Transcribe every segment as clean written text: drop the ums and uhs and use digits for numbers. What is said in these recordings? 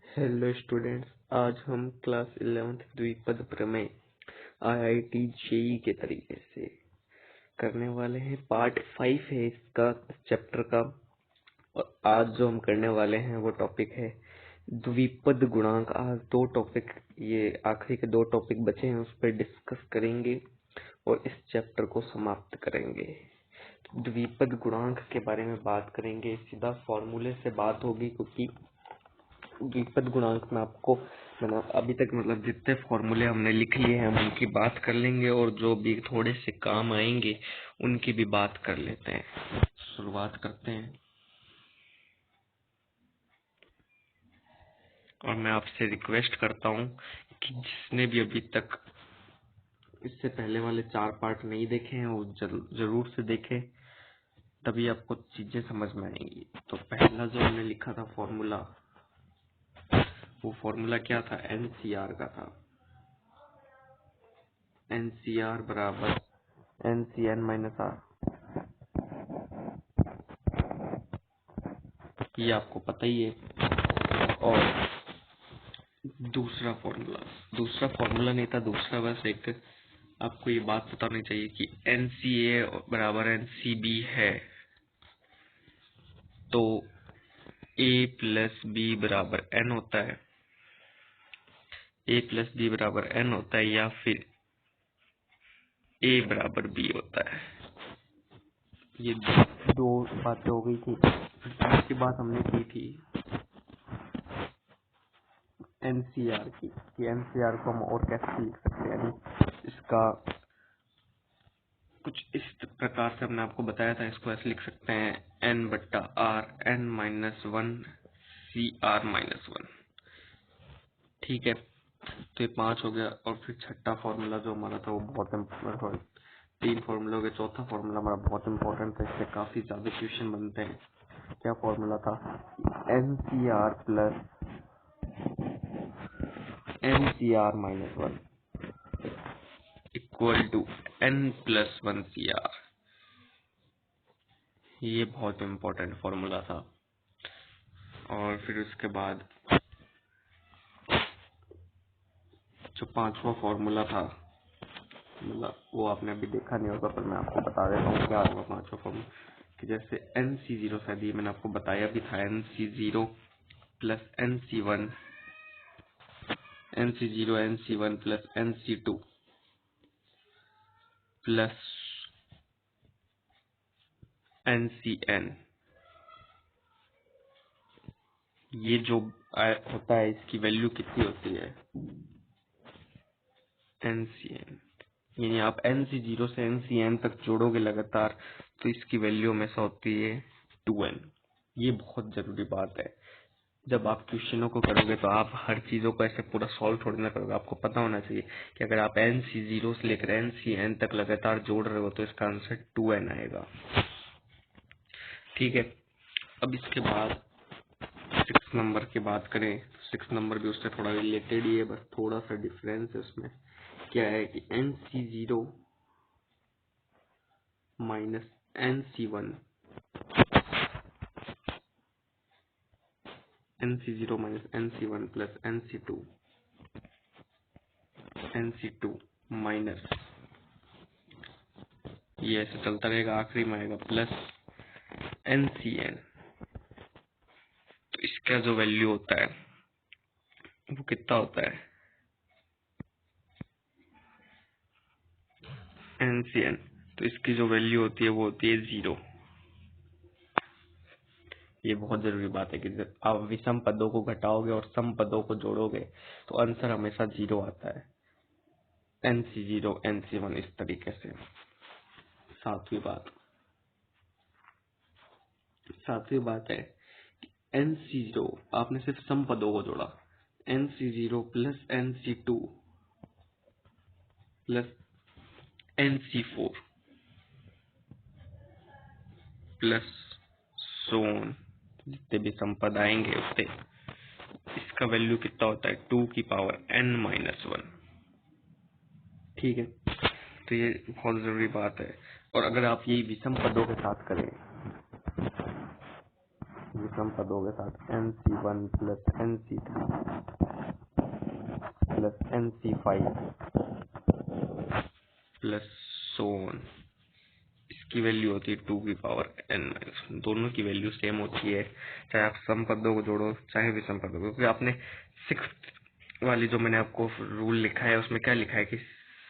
Hello students, आज हम class 11th द्विपद प्रमेय आईआईटी जेई के तरीके से करने वाले हैं। पार्ट 5 है इसका चैप्टर का। और आज जो हम करने वाले हैं वो टॉपिक है द्विपद गुणांक। आज दो टॉपिक, ये आखिरी के दो टॉपिक बचे हैं, उस पर डिस्कस करेंगे और इस चैप्टर को समाप्त करेंगे। द्विपद गुणांक के बारे में बात करेंगे, सीधा फॉर्मूले से बात होगी, क्योंकि द्विपद गुणांक में आपको मैंने अभी तक जितने फॉर्मूले हमने लिख लिए हैं हम उनकी बात कर लेंगे, और जो भी थोड़े से काम आएंगे उनकी भी बात कर लेते हैं। शुरुआत करते हैं। और मैं आपसे रिक्वेस्ट करता हूँ कि जिसने भी अभी तक इससे पहले वाले 4 पार्ट नहीं देखे हैं वो जरूर से देखें, तभी आपको चीजें समझ में आएंगी। तो पहला जो हमने लिखा था फॉर्मूला, वो फॉर्मूला क्या था? एनसीआर का था। एनसीआर बराबर एनसीएन माइनस आर। ये आपको पता ही है। और दूसरा फॉर्मूला नहीं था, दूसरा बस एक आपको ये बात पता होनी चाहिए कि एनसीए बराबर एनसीबी है, तो ए प्लस बी बराबर एन होता है। ए प्लस बी बराबर एन होता है, या फिर ए बराबर बी होता है। ये दो बातें हो गई थी। इसकी बात हमने की थी एनसीआर की, कि एनसीआर को हम और कैसे लिख सकते हैं। यानी इसका कुछ इस प्रकार से हमने आपको बताया था। इसको ऐसे लिख सकते हैं एन बट्टा r n minus one C r minus one. ठीक है, तो ये 5 हो गया। और फिर छठा फॉर्मूला जो हमारा था वो बहुत इम्पोर्टेंट। 3 फॉर्मूला हो गए, चौथा फॉर्मूला हमारा बहुत इम्पोर्टेंट था, इससे काफी ज्यादा क्वेश्चन बनते हैं। क्या फॉर्मूला था? N C r plus n C r minus one equal to n plus one C r. ये बहुत इम्पोर्टेंट फॉर्मूला था। और फिर उसके बाद जो 5वां फॉर्मूला था, वो आपने अभी देखा नहीं होगा, पर मैं आपको बता देता हूँ क्या होगा 5वां फॉर्मूला। कि जैसे एन सी जीरो, शायद ये मैंने आपको बताया भी था, n C zero plus n C one, n C zero n C one plus n C two plus n C n. ये जो होता है, इसकी वैल्यू कितनी होती है? N C n. यानी आप एन सी जीरो से एन सी एन तक जोड़ोगे लगातार, तो इसकी वैल्यू हमेशा होती है 2n। ये बहुत जरूरी बात है। जब आप क्वेश्चनों को करोगे तो आप हर चीजों को ऐसे पूरा सॉल्व थोड़ी ना करोगे। आपको पता होना चाहिए कि अगर आप एन सी जीरो से लेकर एन सी एन तक लगातार जोड़ रहे हो तो इसका आंसर 2n आएगा। ठीक है, अब इसके बाद 6 नंबर की बात करें। 6 नंबर भी उससे थोड़ा रिलेटेड ही है, बस थोड़ा सा डिफरेंस है उसमें। क्या है कि n C zero minus n C one, n C zero minus n C one plus n C two minus, ये ऐसे चलता रहेगा, आखिरी में आएगा प्लस एन सी एन। तो इसका जो वैल्यू होता है वो कितना होता है? N C n. तो इसकी जो वैल्यू होती है वो होती है 0। ये बहुत जरूरी बात है कि जब आप विषम पदों को घटाओगे और सम पदों को जोड़ोगे तो आंसर हमेशा 0 आता है। N C zero n C one, इस तरीके से। सातवीं बात है एन सी जीरो, आपने सिर्फ सम पदों को जोड़ा। N C zero plus n C two plus n C four plus so on, जितने भी सम पद आएंगे उतने, इसका वैल्यू कितना होता है? 2 की पावर n माइनस वन। ठीक है, तो ये बहुत जरूरी बात है। और अगर आप ये विषम पदों के साथ करें, विषम पदों के साथ NC1 plus NC3 plus NC5 plus so on. इसकी वैल्यू होती है 2 की पावर n-1। दोनों की वैल्यू सेम होती है, चाहे आप सम पदों को जोड़ो चाहे विषम पदों को, क्योंकि आपने 6th वाली जो मैंने आपको रूल लिखा है उसमें क्या लिखा है कि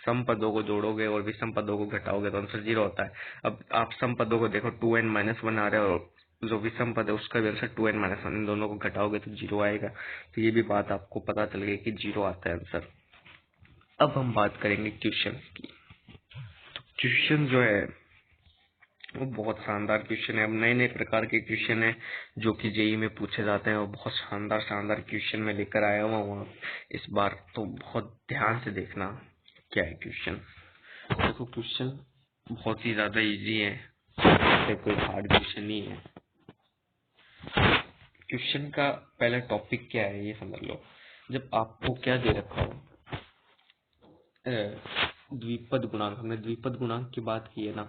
सम पदों को जोड़ोगे और विषम पदों को घटाओगे तो आंसर 0 होता है। अब आप सम पदों को देखो 2n-1 आ रहा है और जो विषम पद है उसका भी आंसर 2n-1, इन दोनों को घटाओगे तो 0 आएगा। तो ये भी बात आपको पता चल गई कि 0 आता है आंसर। अब हम बात करेंगे क्वेश्चन की। क्वेश्चन जो है वो बहुत शानदार क्वेश्चन है। अब नए नए प्रकार के क्वेश्चन है जो कि जेई में पूछे जाते हैं और बहुत शानदार शानदार क्वेश्चन में लेकर आया हुआ इस बार, तो बहुत ध्यान से देखना क्या है क्वेश्चन। देखो क्वेश्चन बहुत ही ज्यादा इजी है, कोई हार्ड क्वेश्चन नहीं है। क्वेश्चन का पहला टॉपिक क्या है ये समझ लो। जब आपको क्या दे रखा हो, द्विपद गुणांक, हमने द्विपद गुणांक की बात की है ना,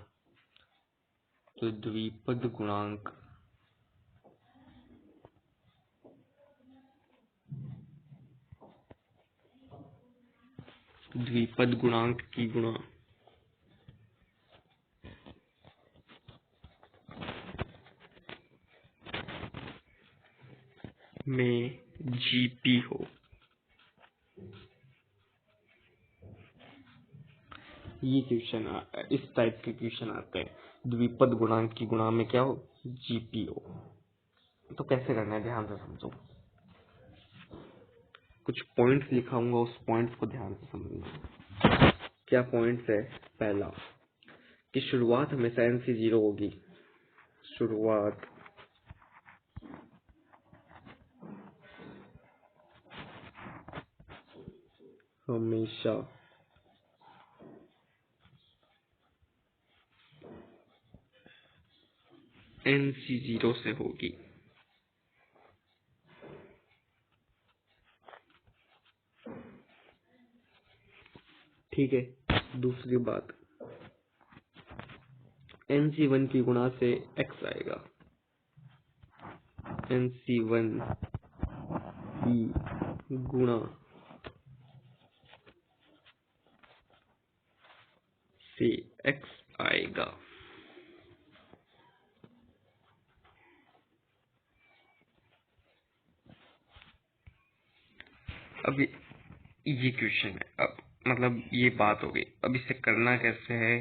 तो द्विपद गुणांक की गुणा में जीपी हो, ये क्वेश्चन इस टाइप के क्वेश्चन आते हैं। द्विपद गुणांक की गुणा में क्या हो, जीपी हो। तो कैसे करना है ध्यान से समझो। कुछ पॉइंट्स लिखाऊंगा, उस पॉइंट्स को ध्यान से समझना। क्या पॉइंट्स है? पहला कि शुरुआत हमेशा NC 0 होगी। शुरुआत हमेशा NC 0 से होगी। ठीक है। दूसरी बात, NC1 की गुणा से x आएगा। NC1 की गुणा से x आएगा। अब ये क्वेश्चन है, अब मतलब ये बात हो गई। अब इसे करना कैसे है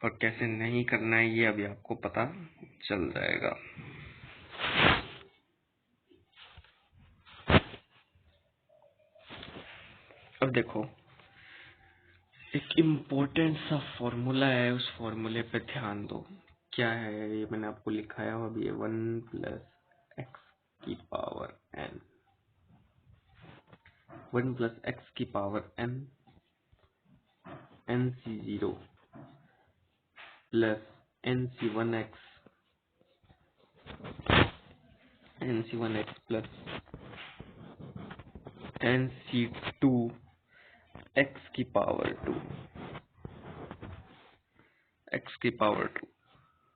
और कैसे नहीं करना है ये अभी आपको पता चल जाएगा। अब देखो, एक इम्पोर्टेंट सा फॉर्मूला है, उस फॉर्मूले पे ध्यान दो। क्या है ये? मैंने आपको लिखाया हुआ अभी 1 प्लस एक्स की पावर n, 1 प्लस एक्स की power n, NC0 plus NC1x plus NC2 x की पावर 2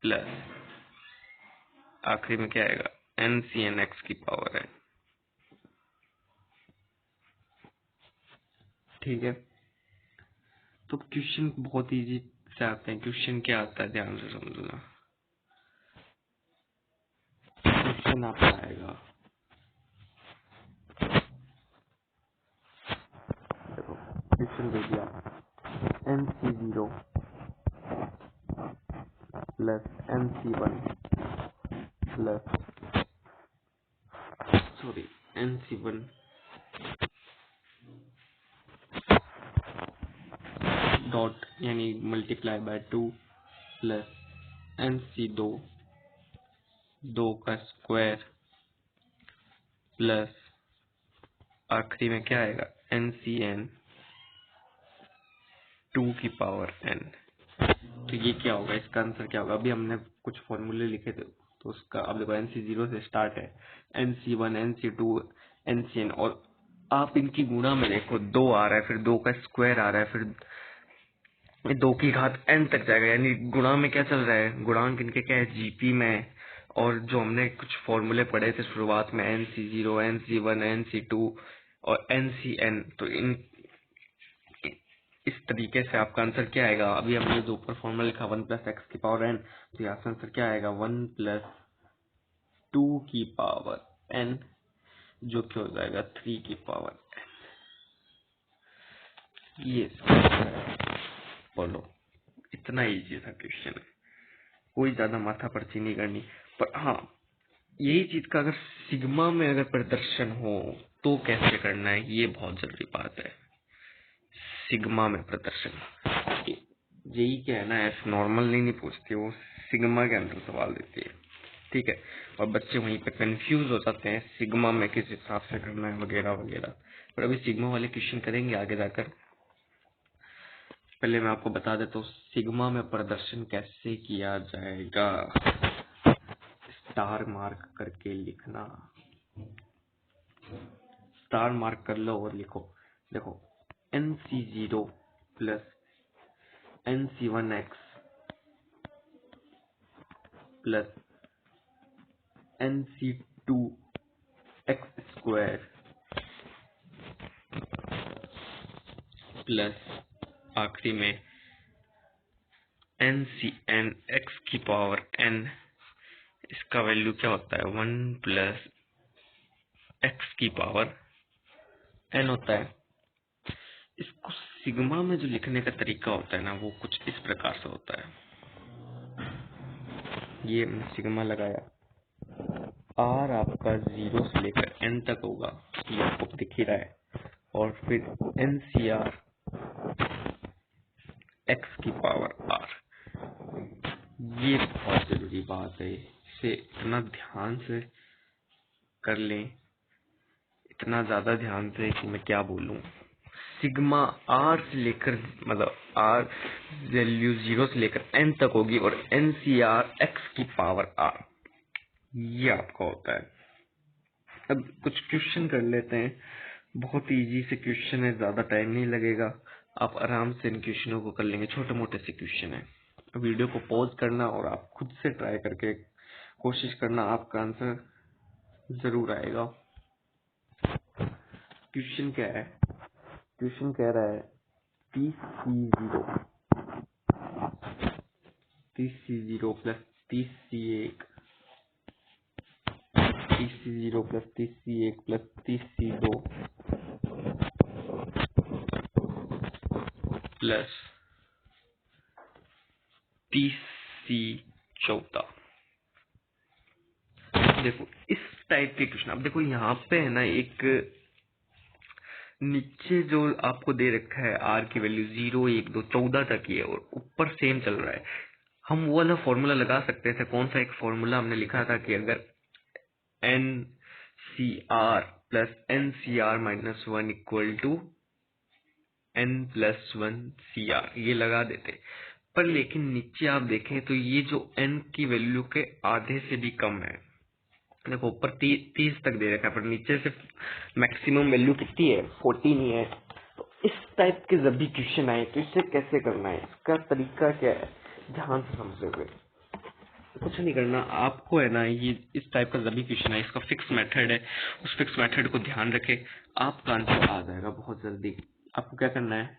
प्लस आखिरी में क्या आएगा, NCn x की पावर n। ठीक है। तो क्वेश्चन बहुत इजी से आते हैं। क्वेश्चन क्या आता है ध्यान से समझना। क्वेश्चन आपका आएगा, देखो क्वेश्चन दे दिया NC0 plus NC1 plus NC1 dot यानी मल्टीप्लाई बाय 2 प्लस NC2 2 का स्क्वायर प्लस आखिरी में क्या आएगा, NCn 2 की पावर n। तो ये क्या होगा, इसका आंसर क्या होगा? अभी हमने कुछ फॉर्मूले लिखे थे, तो उसका अब देखो NC0 से स्टार्ट है, NC1 NC2 NCn, और आप इनकी गुणा में देखो 2 आ रहा है, फिर 2 का स्क्वायर आ रहा है, फिर 2 की घात n तक जाएगा। यानी गुणा में क्या चल रहा है, गुणांक इनके क्या है, जीपी में, और जो हमने कुछ फॉर्मूले पढ़े थे शुरुआत में, NC0, NC1, NC2 और NCN, तो इन इस तरीके से आपका आंसर क्या आएगा। अभी हमने जो ऊपर फॉर्मूला लिखा 1 + x की पावर n, तो यहाँ से आंसर क्या आएगा 1 + 2 की पावर n, जो कि हो जाएगा 3 की पावर n। ये बोलो, इतना इजी था क्वेश्चन, कोई ज्यादा माथा पर्ची नहीं करनी। पर हाँ, यही चीज का अगर सिग्मा में अगर प्रदर्शन हो तो कैसे करना है, ये बहुत जरूरी बात है। सिग्मा में प्रदर्शन जेई क्या है ना, ऐसे नॉर्मल नहीं पूछती, वो सिग्मा के अंदर सवाल देती है, ठीक है। और बच्चे वहीं पे कंफ्यूज हो जाते हैं सिग्मा में किस हिसाब से करना है वगैरह वगैरह। पर अभी सिग्मा वाले क्वेश्चन करेंगे आगे जाकर। पहले मैं आपको बता देता हूँ सिग्मा में प्रदर्शन कैसे किया जाएगा। स्टार मार्क करके लिखना, स्टार मार्क कर लो और लिखो। देखो NC0 + NC1x + NC2x² प्लस आखिरी में NCN x की पावर n। इसका वैल्यू क्या होता है 1 + x की पावर n होता है। इसको सिग्मा में जो लिखने का तरीका होता है ना, वो कुछ इस प्रकार से होता है। ये हमने सिग्मा लगाया, r आपका 0 से लेकर n तक होगा, ये आपको दिख ही रहा है। और फिर NCR x की पावर r। ये बहुत जरूरी बात है, इसे इतना ध्यान से कर लें, इतना ज्यादा ध्यान से कि मैं क्या बोलूं। सिग्मा r से लेकर मतलब r वैल्यू 0 से लेकर n तक होगी और NCR x की पावर r, ये आपका होता है। अब कुछ क्वेश्चन कर लेते हैं, बहुत इजी से क्वेश्चन है, ज्यादा टाइम नहीं लगेगा, आप आराम से इन क्वेश्चनों को कर लेंगे, छोटे मोटे से क्वेश्चन है। वीडियो को पॉज करना और आप खुद से ट्राई करके कोशिश करना, आपका आंसर जरूर आएगा। क्वेश्चन क्या है, क्वेश्चन कह रहा है 30C0 + 30C1, 30C0 + 30C1 + 30C2 + 30C14। देखो इस टाइप के क्वेश्चन, अब देखो यहाँ पे है ना, एक नीचे जो आपको दे रखा है आर की वैल्यू 0, 1, 2, 14 तक ही है और ऊपर सेम चल रहा है। हम वो वाला फॉर्मूला लगा सकते थे। कौन सा एक फॉर्मूला हमने लिखा था कि अगर NCR + NCR - 1 = n+1 CR, ये लगा देते। पर लेकिन नीचे आप देखें तो ये जो n की वैल्यू के आधे से भी कम है। देखो ऊपर 30 तक दे रखा है, पर नीचे से मैक्सिमम वैल्यू कितनी है 14 ही है। तो इस टाइप के जब भी क्वेश्चन आए तो इसे कैसे करना है, इसका तरीका क्या है, ध्यान से समझोगे। कुछ नहीं करना आपको है ना, ये इस टाइप का जब भी क्वेश्चन है, इसका फिक्स मेथड है, उस फिक्स मेथड को ध्यान रखे, आपका आंसर आ जाएगा बहुत जल्दी। आपको क्या करना है,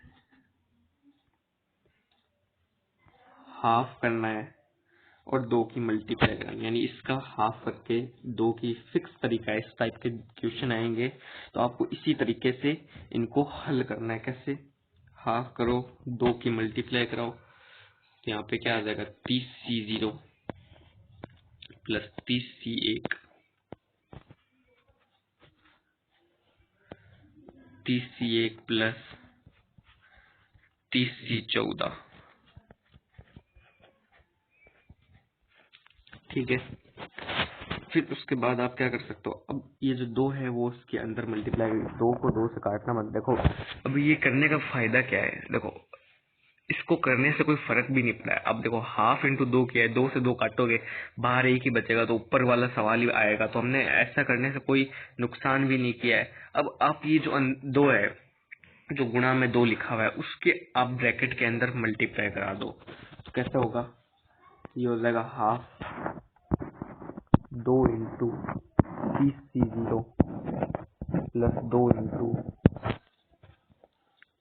हाफ करना है और 2 की मल्टीप्लाई करनी, यानी इसका हाफ करके 2 की, फिक्स तरीका है। इस टाइप के क्वेश्चन आएंगे तो आपको इसी तरीके से इनको हल करना है। कैसे, हाफ करो, 2 की मल्टीप्लाई कराओ, तो यहाँ पे क्या आ जाएगा 30C0 + 30C1 30C1 + 30C14। ठीक है, फिर उसके बाद आप क्या कर सकते हो, अब ये जो 2 है वो उसके अंदर मल्टीप्लाई, 2 को 2 से काटना मत। देखो अब ये करने का फायदा क्या है, देखो इसको करने से कोई फर्क भी नहीं पड़ा है। अब देखो हाफ इंटू 2 किया है, 2 से 2 काटोगे, बाहर एक ही बचेगा, तो ऊपर वाला सवाल ही आएगा। तो हमने ऐसा करने से कोई नुकसान भी नहीं किया है। अब आप ये जो 2 है, जो गुणा में 2 लिखा हुआ है, उसके आप ब्रैकेट के अंदर मल्टीप्लाई करा दो, तो कैसे होगा, ये हो जाएगा half 2 into 30C0 plus 2 into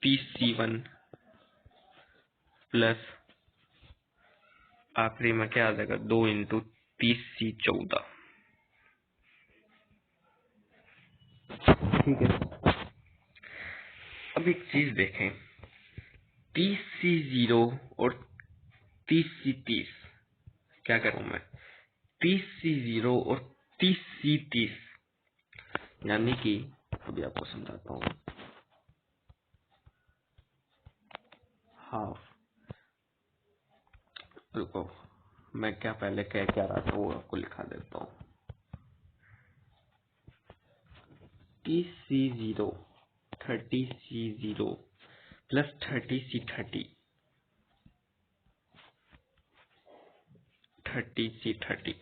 30C1 plus आखिरी में क्या आ जाएगा 2 इंटू 30C14। ठीक है। अब एक चीज देखें, 30C0 और 30C30, क्या करूं मैं, 30C0 और 30C30, यानी कि अभी आपको समझाता हूँ। हाफ, रुको, मैं क्या पहले कह क्या रहा था वो आपको लिखा देता हूँ। 30C0 30C0 plus 30C30 30C30,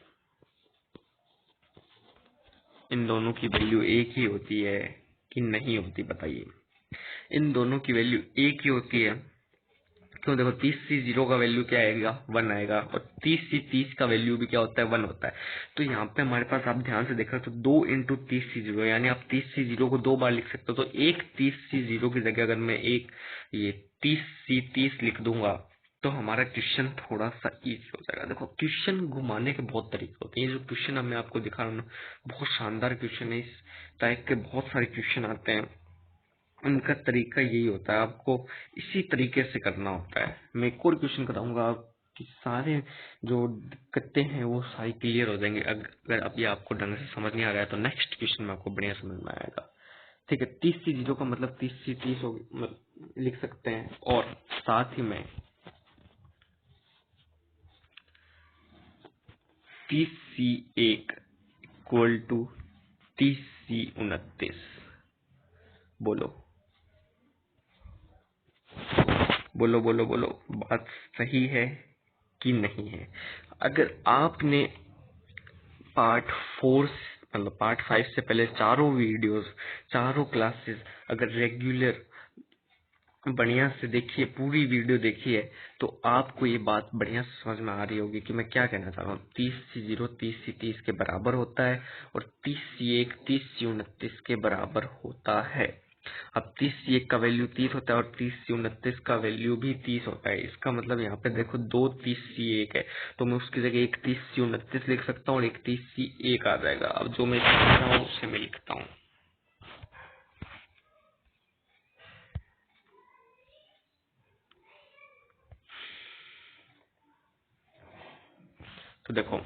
इन दोनों की वैल्यू एक ही होती है कि नहीं होती, बताइए। इन दोनों की वैल्यू एक ही होती है। क्यों, देखो 30C0 का वैल्यू क्या आएगा 1 आएगा, और 30C30 का वैल्यू भी क्या होता है 1 होता है। तो यहाँ पे हमारे पास आप ध्यान से देखा तो 2 इंटू 30C0, यानी आप 30C0 को 2 बार लिख सकते हो। तो एक 30C0 की जगह अगर मैं एक ये 30C30 लिख दूंगा तो हमारा क्वेश्चन थोड़ा सा इजी हो जाएगा। देखो क्वेश्चन घुमाने के बहुत तरीके होते हैं। ये जो क्वेश्चन अब मैं आपको दिखा रहा हूँ ना, बहुत शानदार क्वेश्चन है। इस टाइप के बहुत सारे क्वेश्चन आते हैं, उनका तरीका यही होता है, आपको इसी तरीके से करना होता है। मैं एक और क्वेश्चन कराऊंगा, आपकी सारे जो दिक्कतें हैं वो सारी क्लियर हो जाएंगे। अगर अभी आपको ढंग से समझ नहीं आ रहा है तो नेक्स्ट क्वेश्चन में आपको बढ़िया समझ में आएगा। ठीक है, 30C0 का मतलब 30C30 लिख सकते हैं, और साथ ही में 30C1 इक्वल टू 30C29। बोलो बोलो बोलो बोलो, बात सही है कि नहीं है। अगर आपने पार्ट 4 मतलब पार्ट 5 से पहले चारों वीडियोस, चारों क्लासेस अगर रेगुलर बढ़िया से देखिए, पूरी वीडियो देखिए, तो आपको ये बात बढ़िया से समझ में आ रही होगी कि मैं क्या कहना चाह रहा हूँ। 30C0 30C30 के बराबर होता है, और 30C1 30C29 के बराबर होता है। अब 30C1 का वैल्यू 30 होता है, और 30C29 का वैल्यू भी 30 होता है। इसका मतलब यहाँ पे देखो 2 30C1 है, तो मैं उसकी जगह एक 30C29 लिख सकता हूँ, और एक 30C1 आ जाएगा। अब जो मैं लिख रहा हूँ उसे मैं लिखता हूँ। तो देखो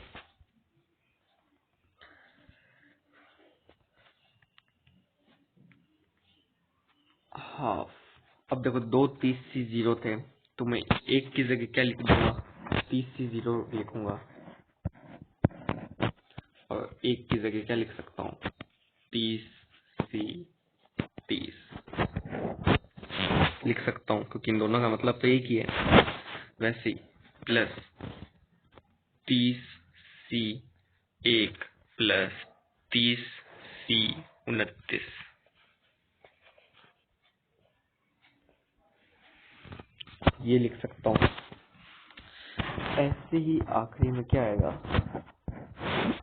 हाफ, अब देखो 2 30C0 थे, तो मैं एक की जगह क्या लिख दूंगा 30C0 लिखूंगा, और एक की जगह क्या लिख सकता हूँ 30C30 लिख सकता हूँ, क्योंकि इन दोनों का मतलब तो एक ही है। वैसे ही प्लस 30C1 प्लस 30C29 ये लिख सकता हूँ। ऐसे ही आखिरी में क्या आएगा,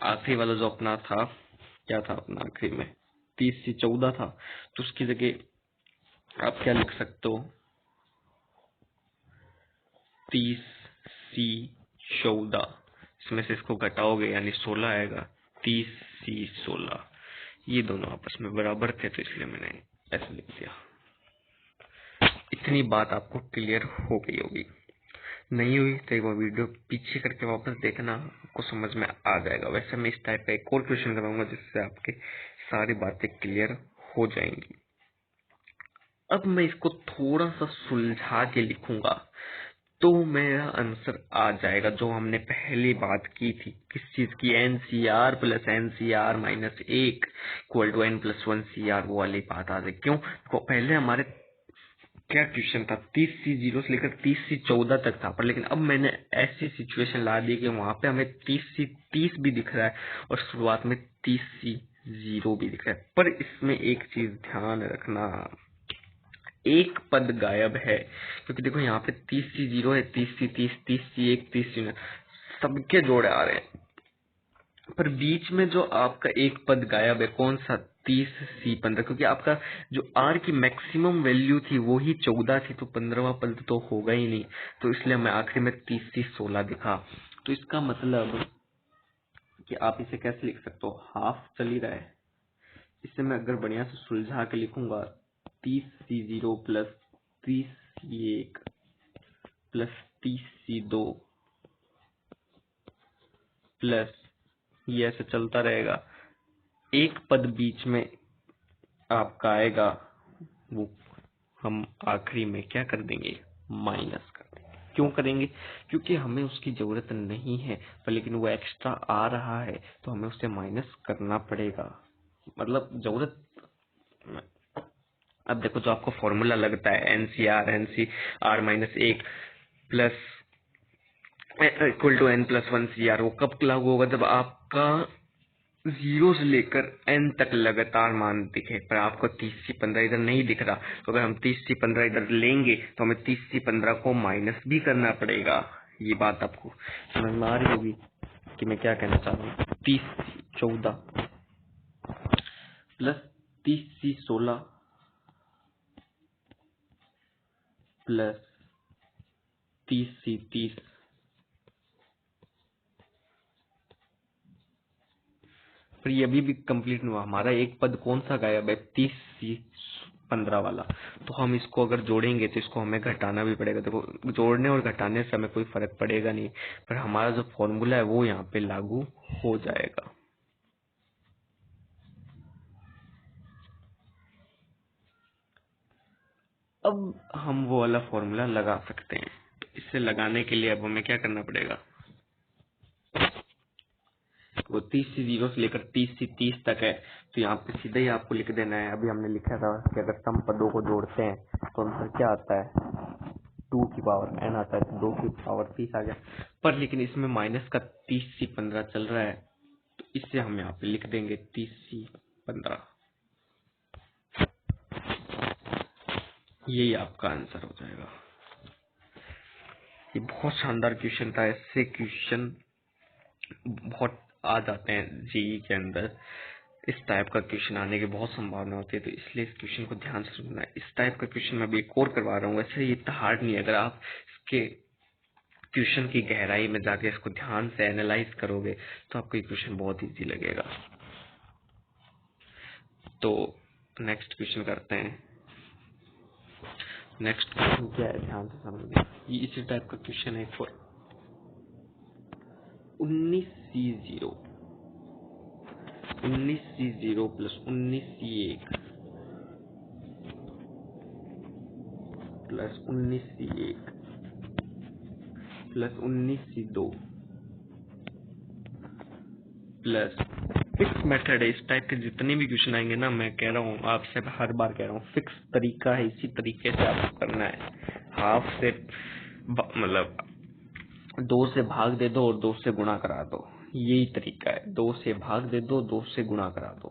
आखिरी वाला जो अपना था, क्या था अपना आखिरी में 30C14 था, तो उसकी जगह आप क्या लिख सकते हो 30C14, इसमें से इसको घटाओगे यानी 16 आएगा, 30C16। ये दोनों आपस में बराबर थे, तो इसलिए मैंने ऐसे लिख दिया। इतनी बात आपको क्लियर हो गई होगी। नहीं हुई तो एक बार वीडियो पीछे करके वापस देखना, आपको समझ में आ जाएगा। वैसे मैं इस टाइप का एक और क्वेश्चन कराऊंगा जिससे आपके सारी बातें क्लियर हो जाएंगी। अब मैं इसको थोड़ा सा सुलझा के लिखूंगा तो मेरा आंसर आ जाएगा, जो हमने पहले बात की थी किस चीज की, NCR plus NCR minus 1 equal to N+1 CR, वो वाली बात आ जाएगी। क्यों, तो पहले हमारे क्या क्वेश्चन था 30C0 से लेकर 30C14 तक था, पर लेकिन अब मैंने ऐसी सिचुएशन ला दी कि वहां पे हमें 30C30 भी दिख रहा है, और शुरुआत में 30C0 भी दिख रहा है। पर इसमें एक चीज ध्यान रखना, एक पद गायब है, क्योंकि देखो यहाँ पे 30C0 है, 30C30 30C1 30C9 सबके जोड़े आ रहे हैं। पर बीच में जो आपका एक पद गायब है कौन सा, 30C15, क्योंकि आपका जो आर की मैक्सिमम वैल्यू थी वो ही 14 थी, तो 15वां पद तो होगा ही नहीं, तो इसलिए मैं आखिरी में 30C16 दिखा। तो इसका मतलब कि आप इसे कैसे लिख सकते हो, हाफ चल ही रहा है, इसे मैं अगर बढ़िया से सुलझा के लिखूंगा 30C0 plus 30C1 plus 30C2 plus, ये ऐसे चलता रहेगा, एक पद बीच में आपका आएगा, वो हम आखिरी में क्या कर देंगे, माइनस कर देंगे। क्यों करेंगे, क्योंकि हमें उसकी जरूरत नहीं है, पर लेकिन वो एक्स्ट्रा आ रहा है तो हमें उसे माइनस करना पड़ेगा, मतलब जरूरत। अब देखो जो आपको फॉर्मूला लगता है NCR minus 1 plus equal to N+1 CR, वो कब लागू होगा, जब आपका 0 से लेकर N तक लगातार मान दिखे, पर आपको 30C15 इधर नहीं दिख रहा, तो अगर हम 30C15 इधर लेंगे तो हमें 30C15 को माइनस भी करना पड़ेगा। ये बात आपको समझ में आ रही होगी कि मैं क्या कहना चाह रहा हूँ। 30C14 plus 30C16 plus 30C30, पर ये अभी भी कंप्लीट नहीं हुआ, हमारा एक पद कौन सा गायब है, 30C15 वाला, तो हम इसको अगर जोड़ेंगे तो इसको हमें घटाना भी पड़ेगा। देखो जोड़ने और घटाने से हमें कोई फर्क पड़ेगा नहीं, पर हमारा जो फॉर्मूला है वो यहाँ पे लागू हो जाएगा। अब हम वो वाला फॉर्मूला लगा सकते हैं, तो इससे लगाने के लिए अब हमें क्या करना पड़ेगा, वो 30C0 से लेकर 30C30 तक है, तो यहाँ पे सीधा ही आपको लिख देना है। अभी हमने लिखा था कि अगर सम पदों को जोड़ते हैं तो आंसर क्या आता है, 2 की पावर n आता है, तो 2 की पावर 30 आ गया। पर लेकिन इसमें माइनस का 30C15 चल रहा है, तो इससे हम यहाँ पे लिख देंगे 30C15, यही आपका आंसर हो जाएगा। ये बहुत शानदार क्वेश्चन था, ऐसे क्वेश्चन बहुत आ जाते हैं जेई के अंदर, इस टाइप का क्वेश्चन आने की बहुत संभावना होती है, तो इसलिए इस क्वेश्चन को ध्यान से सुनना है। इस टाइप का क्वेश्चन मैं अभी एक और करवा रहा हूँ, वैसे ये इतना हार्ड नहीं है, अगर आप इसके क्वेश्चन की गहराई में जाके इसको ध्यान से एनालाइज करोगे तो आपको ये क्वेश्चन बहुत इजी लगेगा। तो नेक्स्ट क्वेश्चन करते हैं। नेक्स्ट क्वेश्चन क्या है, ध्यान से समझिए, ये इसी टाइप का क्वेश्चन है for 19C0 plus 19C1 plus 19C1 plus 19C2 plus fix method है। इस टाइप के जितने भी क्वेश्चन आएंगे ना, मैं कह रहा हूँ आपसे, हर बार कह रहा हूँ, फिक्स तरीका है, इसी तरीके से आपको करना है। हाफ से मतलब 2 से भाग दे दो और 2 से गुणा करा दो, यही तरीका है। 2 से भाग दे दो, 2 से गुणा करा दो।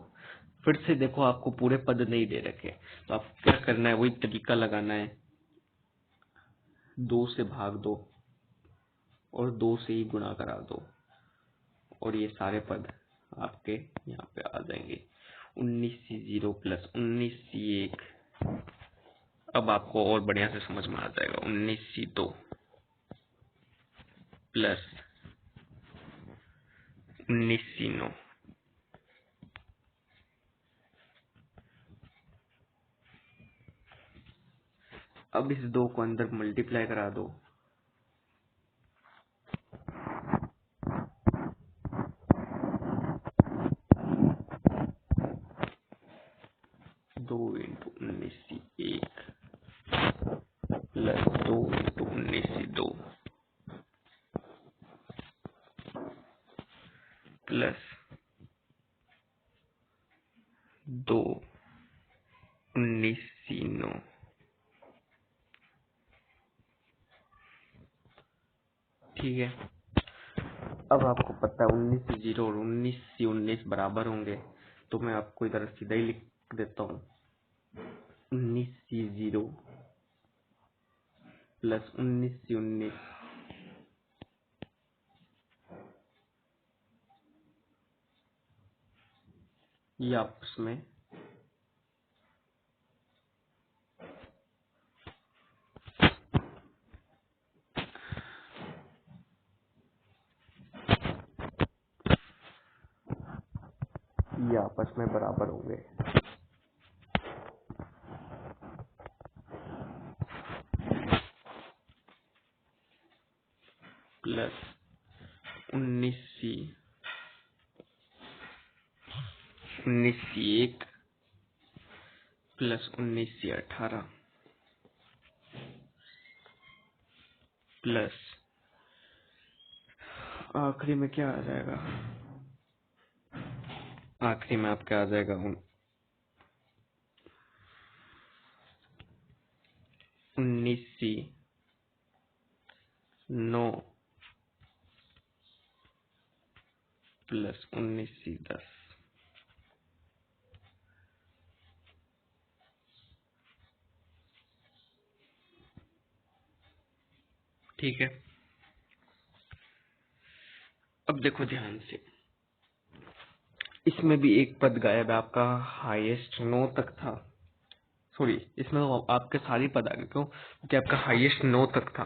फिर से देखो आपको पूरे पद नहीं दे रखे, तो आप क्या करना है, वही तरीका लगाना है, 2 से भाग दो और 2 से ही गुणा करा दो, और ये सारे पद आपके यहाँ पे आ जाएंगे। 19C0 प्लस 19C1, अब आपको और बढ़िया से समझ में आ जाएगा। 19C2 प्लस 19C9, अब इस 2 को अंदर मल्टीप्लाई करा दो, 2 into 19C1 plus 2 into 19C2 plus 2 19C9। ठीक है, अब आपको पता है 19C0 और 19C19 बराबर होंगे, तो मैं आपको इधर सीधा ही लिख देता हूँ। 19C0 प्लस 19C19 ये आपस में बराबर होंगे। Plus 19C1 plus 19C18 plus आखिरी में क्या आ जाएगा? आखिरी में आपका आ जाएगा 19C9 प्लस 19C10। ठीक है, अब देखो ध्यान से, इसमें भी एक पद गायब है आपका। हाईएस्ट 9 तक था, सॉरी इसमें आपके सारी पद आ गए। क्यों? क्योंकि आपका हाईएस्ट 9 तक था,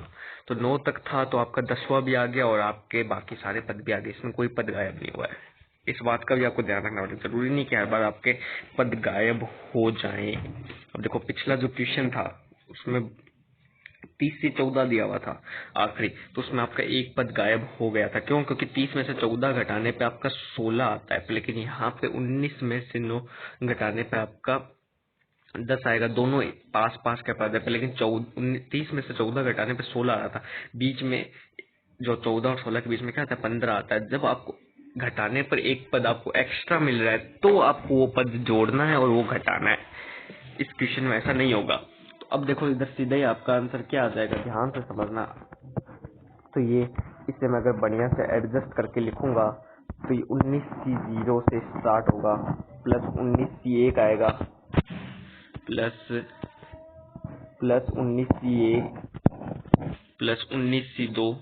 तो 9 तक था तो आपका 10वां भी आ गया और आपके बाकी सारे पद भी आ गए। इसमें कोई पद गायब नहीं हुआ है। इस बात का भी आपको ध्यान रखना पड़ेगा। जरूरी नहीं कि हर बार आपके पद गायब हो जाएं। अब देखो पिछला जो क्वेश्चन था उसमें 30 से 14 दिया हुआ था आखिरी, तो उसमें आपका एक पद गायब हो गया था। क्यों? क्योंकि 30 में से 14 घटाने पे आपका 16 आता है, लेकिन यहाँ पे 19 में से 9 घटाने पे आपका 10 आएगा। दोनों पास पास के पद है, लेकिन 30 में से 14 घटाने पे 16 आ रहा था। बीच में जो 14 और 16 के बीच में क्या आता है? 15 आता है। जब आपको घटाने पर एक पद आपको एक्स्ट्रा मिल रहा है तो आपको वो पद जोड़ना है और वो घटाना है। इस क्वेश्चन में ऐसा नहीं होगा। तो अब देखो इधर सीधे ही आपका आंसर क्या आ जाएगा, ध्यान से समझना। तो ये इसे मैं अगर बढ़िया से एडजस्ट करके लिखूंगा तो ये 19C0 से स्टार्ट होगा, प्लस 19C1 आएगा, plus 19C1 plus 19C2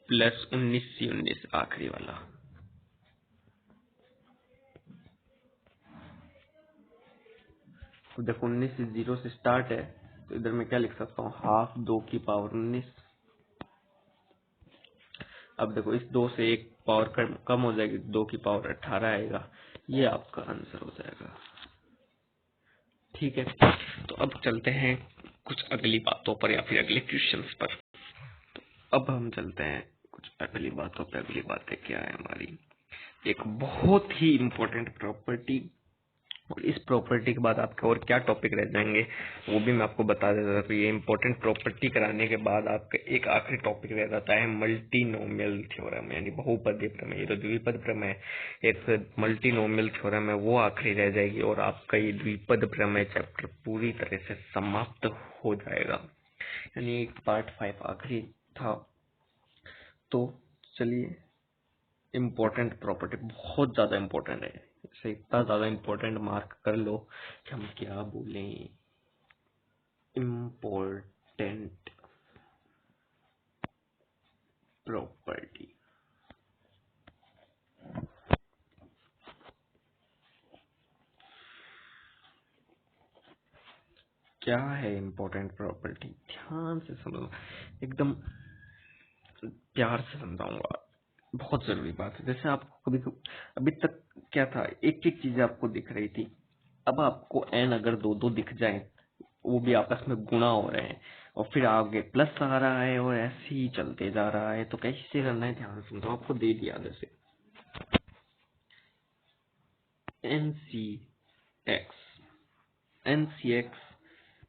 plus 19C19 आखिरी वाला। तो देखो 19C0 से स्टार्ट है, तो इधर मैं क्या लिख सकता हूँ? हाफ 2 की पावर 19। अब देखो इस 2 से एक पावर कम हो जाएगी, 2 की पावर 18 आएगा। ये आपका आंसर हो जाएगा। ठीक है, तो अब चलते हैं कुछ अगली बातों पर या फिर अगले क्वेश्चंस पर। अब हम चलते हैं कुछ अगली बातों पे। अगली बातें क्या है हमारी? एक बहुत ही इम्पोर्टेंट प्रॉपर्टी, और इस प्रॉपर्टी के बाद आपके और क्या टॉपिक रह जाएंगे वो भी मैं आपको बता देता हूँ। तो ये इम्पोर्टेंट प्रॉपर्टी कराने के बाद आपका एक आखिरी टॉपिक रह जाता है मल्टीनोमियल थ्योरम, यानी बहुपदीय प्रमेय। ये तो द्विपद प्रमेय, एक मल्टीनोमियल थ्योरम है, वो आखिरी रह जाएगी और आपका ये द्विपद प्रमेय चैप्टर पूरी तरह से समाप्त हो जाएगा। यानी पार्ट 5 आखिरी था। तो चलिए, इम्पोर्टेंट प्रॉपर्टी बहुत ज्यादा इम्पोर्टेंट है। इसे इतना ज्यादा इम्पोर्टेंट मार्क कर लो कि हम क्या बोलें। इम्पोर्टेंट प्रॉपर्टी क्या है? इम्पोर्टेंट प्रॉपर्टी ध्यान से समझो, एकदम प्यार से समझाऊंगा। बहुत जरूरी बात है। जैसे आपको कभी अभी तक क्या था, एक एक चीज आपको दिख रही थी, अब आपको एन अगर दो दो दिख जाए, वो भी आपस में गुणा हो रहे हैं और फिर आगे प्लस आ रहा है और ऐसे ही चलते जा रहा है, तो कैसे करना है ध्यान से समझो। आपको दे दिया जैसे NC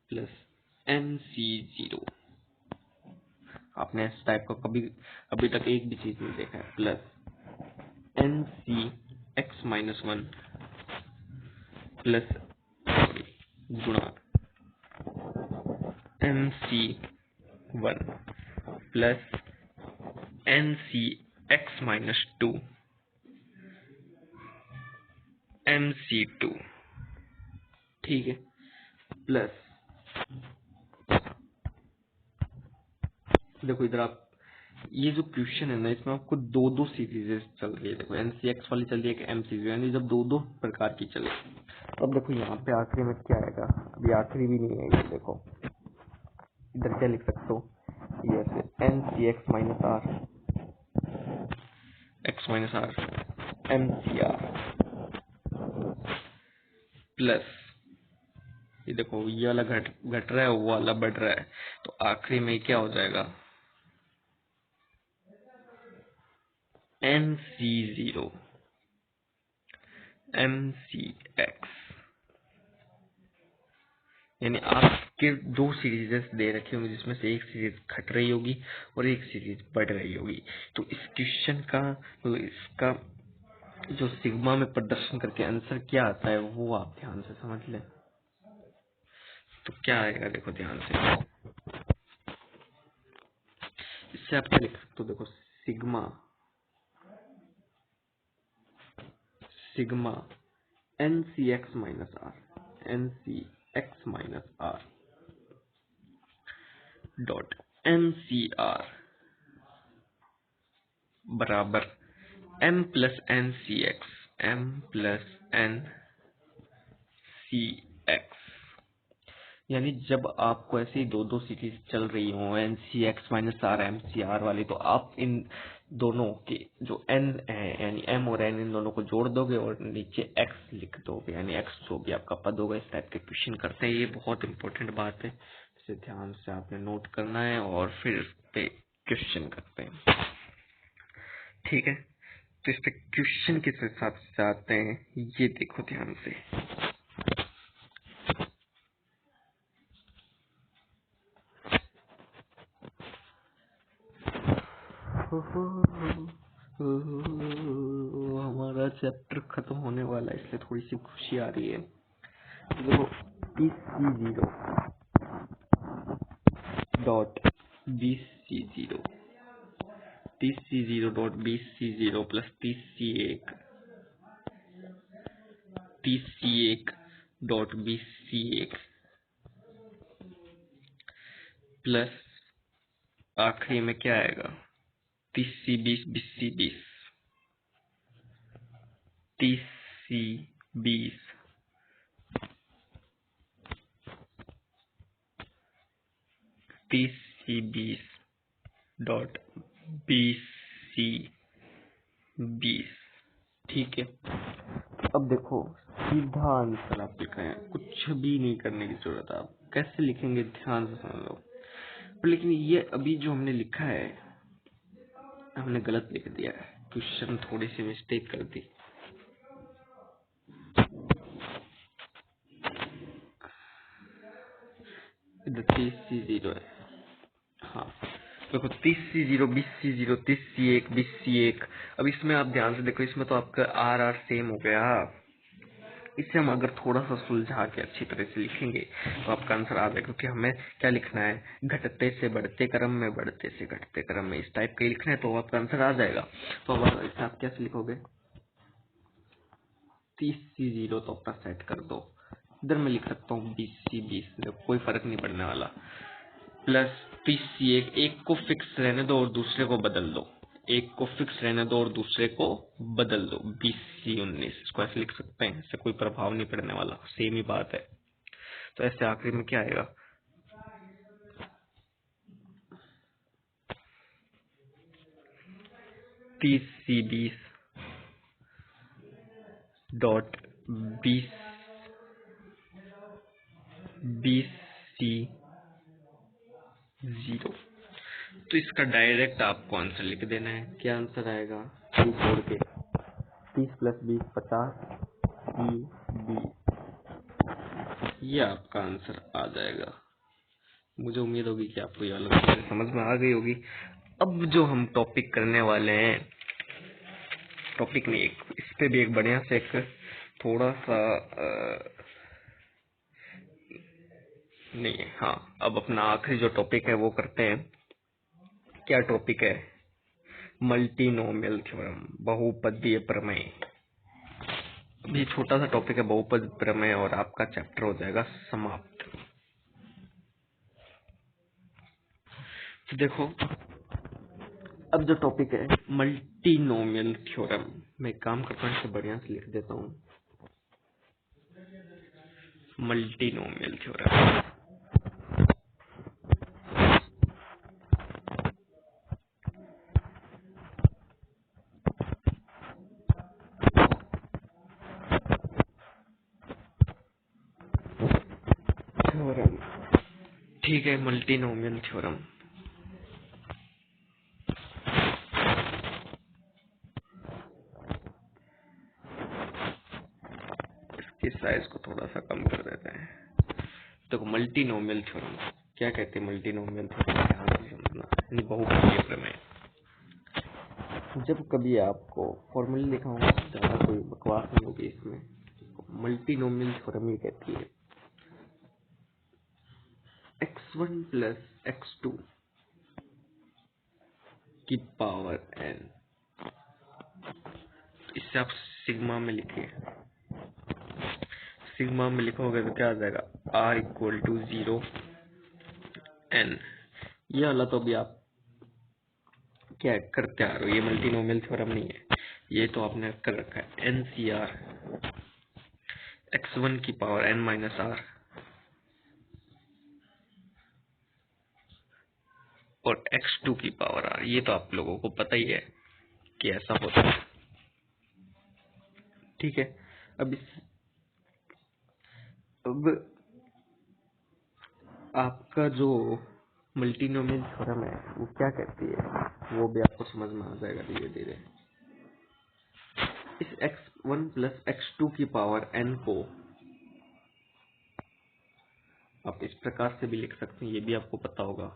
प्लस NC0। आपने इस टाइप का कभी अभी तक एक भी चीज नहीं देखा है। प्लस NC(x-1) प्लस गुणा NC1 प्लस NC(x-2) MC2। ठीक है, प्लस देखो इधर आप ये जो क्वेश्चन है ना, इसमें आपको दो दो सीरीज चल रही है। देखो NCX वाली चल रही है, एक MCQ, यानी जब दो दो प्रकार की चले। अब देखो यहाँ पे आखिरी में क्या आएगा, अभी आखिरी भी नहीं है। ये देखो इधर क्या लिख सकते हो, ये NCX minus R, X minus R, MCR plus, ये देखो ये वाला घट रहा है, वो वाला बढ़ रहा है, तो आखिरी में क्या हो जाएगा, NC0 MCX। यानी आपके दो सीरीजेस दे रखे होंगे, जिसमें से एक सीरीज घट रही होगी और एक सीरीज बढ़ रही होगी। तो इस क्वेश्चन का तो इसका जो सिग्मा में प्रदर्शन करके आंसर क्या आता है, वो आप ध्यान से समझ लें। तो क्या आएगा, देखो ध्यान से, इससे आप क्या लिख सकते हो, देखो sigma NCX minus R dot MCR बराबर M प्लस NCX। यानी जब आपको ऐसी दो दो सीरीज चल रही हो NCX माइनस R MCR वाली, तो आप इन दोनों के जो N है यानी M और N, इन दोनों को जोड़ दोगे और नीचे X लिख दोगे, यानी X जो भी आपका पद होगा। इस टाइप के क्वेश्चन करते हैं, ये बहुत इंपॉर्टेंट बात है, इसे ध्यान से आपने नोट करना है और फिर इस पे क्वेश्चन करते हैं। ठीक है, तो इस पे क्वेश्चन किस हिसाब से आते हैं, ये देखो ध्यान से। हमारा चैप्टर खत्म होने वाला है, इसलिए थोड़ी सी खुशी आ रही है। देखो TC0 dot BC0 TC0 dot BC0 plus TC1 dot BC1 plus आखिरी में क्या आएगा, TC20 BC20 TC20 dot BC20। ठीक है, अब देखो सीधा आंसर आप लिख रहे हैं, कुछ भी नहीं करने की जरूरत है। आप कैसे लिखेंगे ध्यान से समझ लो। पर लेकिन ये अभी जो हमने लिखा है, हमने गलत लिख दिया है, क्वेश्चन थोड़ी सी मिस्टेक कर दी। इधर 30 है, हाँ देखो 30 20 30 20 अब इसमें आप ध्यान से देखो, इसमें तो आपका R सेम हो गया। इसे हम अगर थोड़ा सा सुलझा के अच्छी तरह से लिखेंगे तो आपका आंसर आ जाएगा, क्योंकि हमें क्या लिखना है, घटते से बढ़ते क्रम में, बढ़ते से घटते क्रम में, इस टाइप का लिखना है, तो आपका आंसर आ जाएगा। तो अब इसे आप कैसे लिखोगे, 30 तो अपना सेट कर दो, इधर मैं लिख सकता हूँ 20 कोई फर्क नहीं पड़ने वाला, प्लस 30 एक को फिक्स रहने दो और दूसरे को बदल दो, एक को फिक्स रहने दो और दूसरे को बदल दो, 20 इसको ऐसे लिख सकते हैं, इससे कोई प्रभाव नहीं पड़ने वाला, सेम ही बात है। तो ऐसे आखिरी में क्या आएगा, TC20 डॉट BC0। तो इसका डायरेक्ट आपको आंसर लिख देना है। क्या आंसर आएगा, 30 छोड़ के 30 प्लस 20 50 20, ये आपका आंसर आ जाएगा। मुझे उम्मीद होगी कि आपको ये वाला चीज़ें समझ में आ गई होगी। अब जो हम टॉपिक करने वाले हैं, टॉपिक नहीं, एक इस पे भी एक बढ़िया से एक थोड़ा सा नहीं, हाँ अब अपना आखिरी जो टॉपिक है वो करते हैं। क्या टॉपिक है, मल्टीनोमियल थ्योरम, बहुपदीय प्रमेय। ये छोटा सा टॉपिक है बहुपद प्रमेय, और आपका चैप्टर हो जाएगा समाप्त। तो देखो अब जो टॉपिक है मल्टीनोमियल थ्योरम, मैं काम करता हूँ, बढ़िया से लिख देता हूँ। मल्टीनोमियल थ्योरम, थ्योरम, ठीक है। मल्टीनोमियल थ्योरम, इसकी साइज को थोड़ा सा कम कर देते हैं। तो मल्टीनोमियल थ्योरम क्या कहते हैं? मल्टीनोमियल थ्योरम ध्यान से समझना, यानी बहुपदीय प्रमेय। जब कभी आपको फॉर्मूला लिखा होगा, ज्यादा कोई बकवास नहीं होगी इसमें। मल्टीनोमियल थ्योरम ये कहती है x1 प्लस x2 की पावर n, इससे आप सिग्मा में लिखिए। सिग्मा में लिखोगे तो क्या आ जाएगा? r equal to 0 n। ये वाला तो अभी आप क्या करते आ रहे हो, ये मल्टीनोमियल थ्योरम नहीं है, ये तो आपने कर रखा है NCR, x1 की पावर n माइनस r और x2 की पावर r। ये तो आप लोगों को पता ही है कि ऐसा होता है, ठीक है। अब आपका जो मल्टीनोमियल थ्योरम है वो क्या कहती है, वो भी आपको समझ में आ जाएगा धीरे धीरे। इस x1 प्लस x2 की पावर n को आप इस प्रकार से भी लिख सकते हैं, ये भी आपको पता होगा।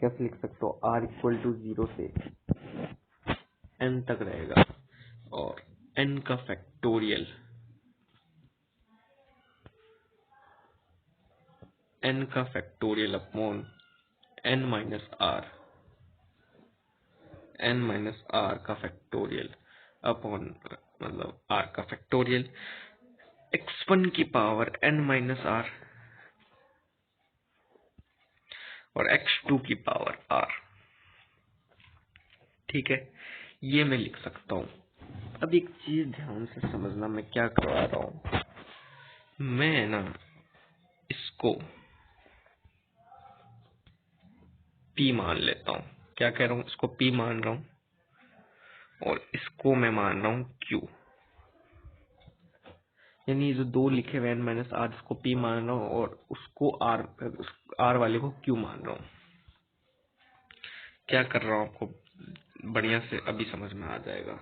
कैसे लिख सकते हो? r इक्वल टू 0 से n तक रहेगा और n का फैक्टोरियल, n का factorial upon n minus r, n minus r का फैक्टोरियल अपॉन मतलब r का फैक्टोरियल, x1 की पावर n माइनस r और x2 की पावर r, ठीक है। ये मैं लिख सकता हूँ। अब एक चीज ध्यान से समझना, मैं क्या करवा रहा हूँ। मैं ना इसको P मान लेता हूँ। क्या कह रहा हूँ? इसको P मान रहा हूँ और इसको मैं मान रहा हूँ Q, यानी जो दो लिखे हुए n माइनस r, इसको P मान रहा हूँ और उसको R वाले को Q मान रहा हूँ। क्या कर रहा हूँ आपको बढ़िया से अभी समझ में आ जाएगा।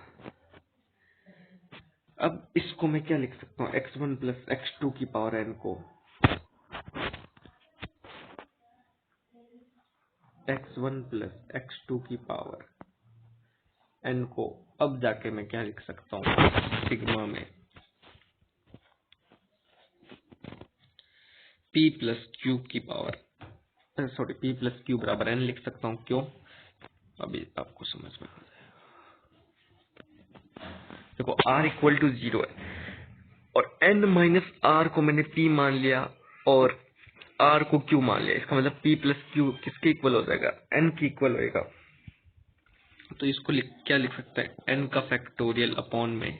अब इसको मैं क्या लिख सकता हूँ? x1 प्लस x2 की पावर n को x1 प्लस x2 की पावर n को अब जाके मैं क्या लिख सकता हूँ? सिग्मा में p प्लस क्यू की power, sorry p plus Q बराबर n लिख सकता हूँ। क्यों? अभी आपको समझ में आ जाएगा। देखो r इक्वल टू 0 है और n माइनस r को मैंने p मान लिया और r को q मान लिया। इसका मतलब p प्लस क्यू किसके इक्वल हो जाएगा? n के इक्वल होएगा। तो इसको क्या लिख सकते हैं? n का फैक्टोरियल अपॉन में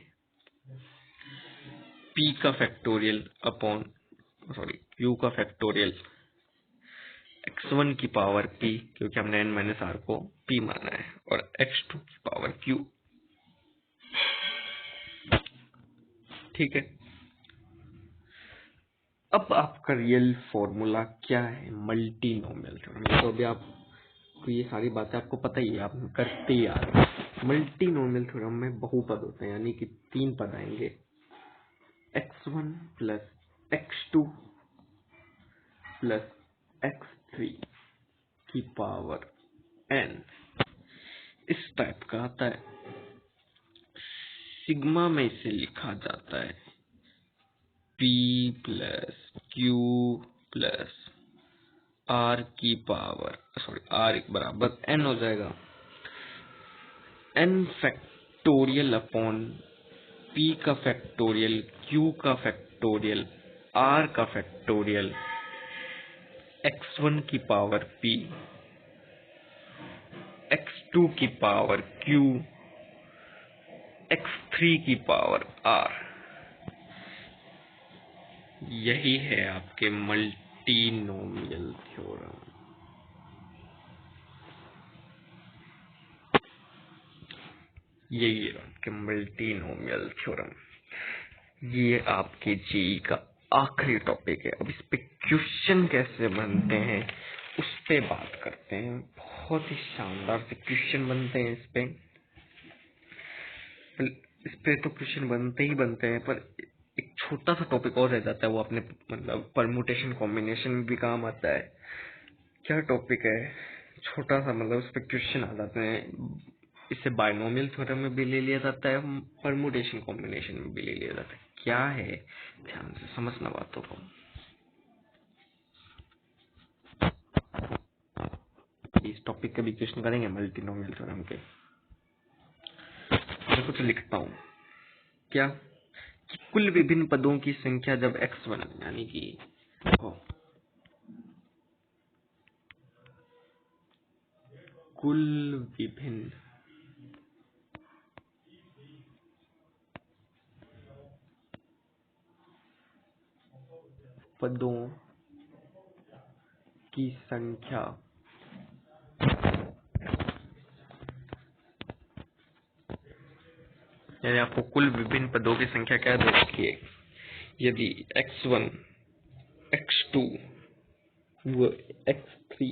p का फैक्टोरियल अपॉन सॉरी q का फैक्टोरियल x1 की पावर p, क्योंकि हमने n माइनस r को p माना है, और x2 की पावर q, ठीक है। अब आपका रियल फॉर्मूला क्या है मल्टीनोमियल थ्योरम? तो अभी आपको ये सारी बातें आपको पता ही है, आप करते ही आ रहे हैं। मल्टीनोमियल थ्योरम में बहुपद होते हैं, यानी कि तीन पद आएंगे, x1 plus x2 plus x3 की पावर n, इस टाइप का आता है। सिग्मा में इसे लिखा जाता है p plus Q plus r की पावर सॉरी r बराबर n हो जाएगा। n फैक्टोरियल अपॉन p का फैक्टोरियल, q का फैक्टोरियल, r का फैक्टोरियल, x1 की पावर p x2 की पावर q, x3 की पावर r। यही है आपके मल्टीनोमियल थ्योरम। यही है आपके मल्टीनोमियल थ्योरम। ये आपके जेई का आखिरी टॉपिक है। अब इस पे क्वेश्चन कैसे बनते हैं उस पे बात करते हैं। बहुत ही शानदार से क्वेश्चन बनते हैं इस पे तो क्वेश्चन बनते ही बनते हैं, पर एक छोटा सा टॉपिक और रह जाता है, वो अपने मतलब परमुटेशन कॉम्बिनेशन में भी काम आता है। क्या टॉपिक है? छोटा सा, मतलब उस पे क्वेश्चन आ जाते हैं। इसे बायनोमियल थ्योरम में भी ले लिया जाता है, परमुटेशन कॉम्बिनेशन में भी ले लिया जाता है। क्या है, ध्यान से समझना बातों को। इस टॉपिक के भी क्वेश्चन करेंगे मल्टीनोमियल थ्योरम के। मैं कुछ लिखता हूँ। क्या कि कुल विभिन्न पदों की संख्या जब x1 यानी कि कुल विभिन्न पदों की संख्या यानी आपको कुल विभिन्न पदों की संख्या क्या दे रखी है। यदि x1, x2 व x3